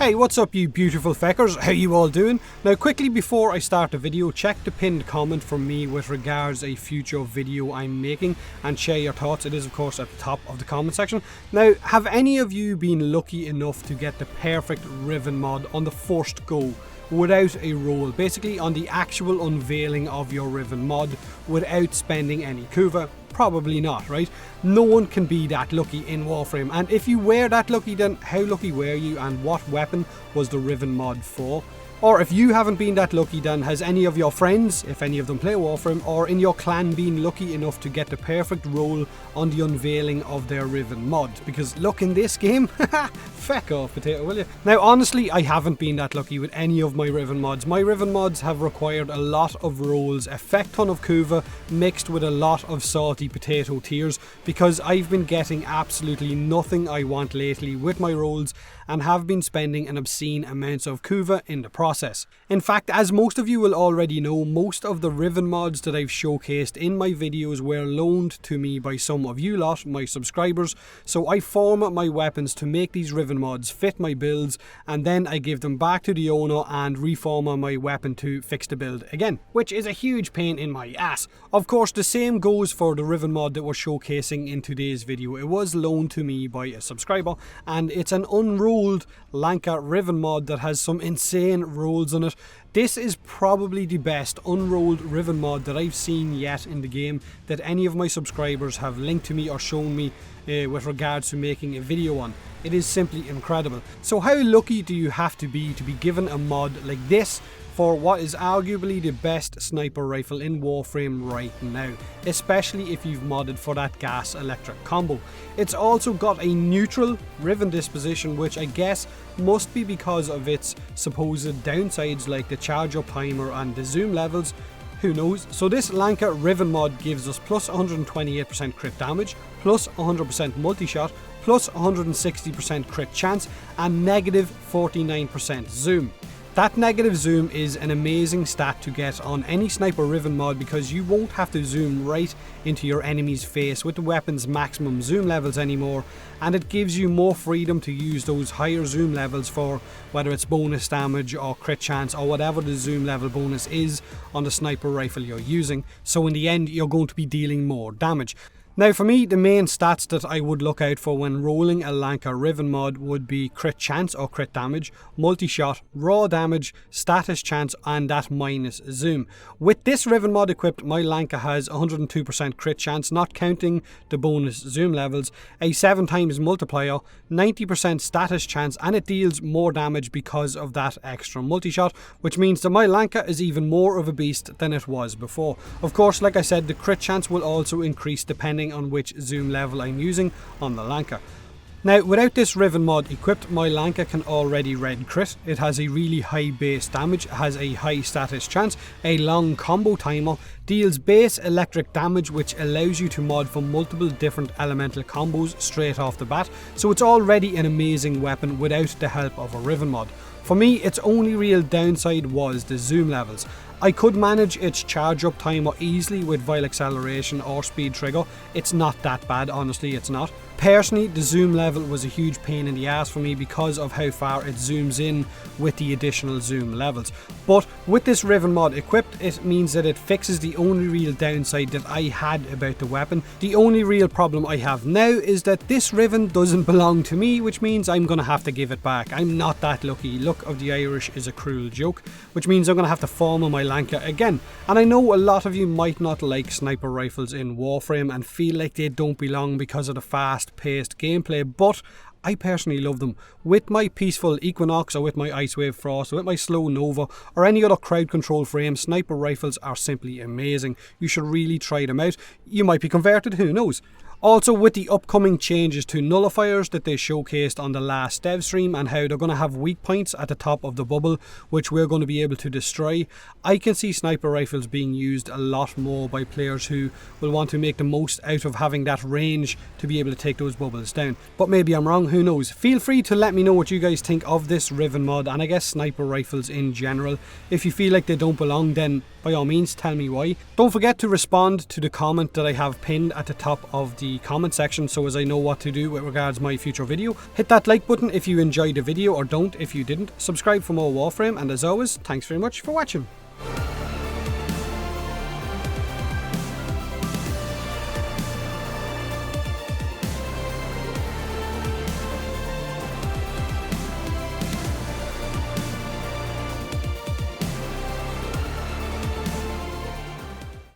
Hey, what's up you beautiful feckers, how you all doing? Now quickly before I start the video, check the pinned comment from me with regards a future video I'm making and share your thoughts. It is of course at the top of the comment section. Now, have any of you been lucky enough to get the perfect Riven mod on the first go without a roll, basically on the actual unveiling of your Riven mod without spending any kuva? Probably not, right? No one can be that lucky in Warframe, and if you were that lucky, then how lucky were you and what weapon was the Riven mod for? Or if you haven't been that lucky, then has any of your friends, if any of them play Warframe, or in your clan been lucky enough to get the perfect roll on the unveiling of their Riven mod? Because look, in this game, feck off potato, will you? Now honestly, I haven't been that lucky with any of my Riven mods. My Riven mods have required a lot of rolls, a feck ton of kuva, mixed with a lot of salty potato tears, because I've been getting absolutely nothing I want lately with my rolls, and have been spending an obscene amounts of kuva in the process. In fact, as most of you will already know, most of the Riven mods that I've showcased in my videos were loaned to me by some of you lot, my subscribers, so I format my weapons to make these Riven mods fit my builds, and then I give them back to the owner and reformat my weapon to fix the build again, which is a huge pain in my ass. Of course, the same goes for the Riven mod that we're showcasing in today's video. It was loaned to me by a subscriber, and it's an unrolled Lanka Riven mod that has some insane rolls on it. This is probably the best unrolled Riven mod that I've seen yet in the game, that any of my subscribers have linked to me or shown me with regards to making a video on. It is simply incredible. So how lucky do you have to be given a mod like this for what is arguably the best sniper rifle in Warframe right now, especially if you've modded for that gas electric combo. It's also got a neutral Riven disposition, which I guess must be because of its supposed downsides like the charge up timer and the zoom levels. Who knows? So this Lanka Riven mod gives us plus 128% crit damage, plus 100% multi-shot, plus 160% crit chance, and negative 49% zoom. That negative zoom is an amazing stat to get on any sniper Riven mod, because you won't have to zoom right into your enemy's face with the weapon's maximum zoom levels anymore, and it gives you more freedom to use those higher zoom levels for whether it's bonus damage or crit chance or whatever the zoom level bonus is on the sniper rifle you're using, so in the end you're going to be dealing more damage. Now for me, the main stats that I would look out for when rolling a Lanka Riven mod would be crit chance or crit damage, multi-shot, raw damage, status chance, and that minus zoom. With this Riven mod equipped, my Lanka has 102% crit chance, not counting the bonus zoom levels, a 7 times multiplier, 90% status chance, and it deals more damage because of that extra multi-shot, which means that my Lanka is even more of a beast than it was before. Of course, like I said, the crit chance will also increase depending on which zoom level I'm using on the Lanka. Now, without this Riven mod equipped, my Lanka can already red crit. It has a really high base damage, has a high status chance, a long combo timer, deals base electric damage, which allows you to mod for multiple different elemental combos straight off the bat, so it's already an amazing weapon without the help of a Riven mod. For me, its only real downside was the zoom levels. I could manage its charge up timer easily with Vile Acceleration or Speed Trigger. It's not that bad, honestly, it's not. Personally, the zoom level was a huge pain in the ass for me because of how far it zooms in with the additional zoom levels. But with this Riven mod equipped, it means that it fixes the only real downside that I had about the weapon. The only real problem I have now is that this Riven doesn't belong to me, which means I'm going to have to give it back. I'm not that lucky. Luck of the Irish is a cruel joke, which means I'm going to have to form on my Lanka again. And I know a lot of you might not like sniper rifles in Warframe and feel like they don't belong because of the fast-paced gameplay, but I personally love them. With my Peaceful Equinox, or with my Icewave Frost, or with my Slow Nova, or any other crowd control frame, sniper rifles are simply amazing. You should really try them out. You might be converted, who knows? Also, with the upcoming changes to nullifiers that they showcased on the last dev stream and how they're going to have weak points at the top of the bubble which we're going to be able to destroy, I can see sniper rifles being used a lot more by players who will want to make the most out of having that range to be able to take those bubbles down. But maybe I'm wrong, who knows? Feel free to let me know what you guys think of this Riven mod, and I guess sniper rifles in general. If you feel like they don't belong, then by all means tell me why. Don't forget to respond to the comment that I have pinned at the top of the the comment section so as I know what to do with regards my future video. Hit that like button if you enjoyed the video, or don't if you didn't. Subscribe for more Warframe, and as always, thanks very much for watching.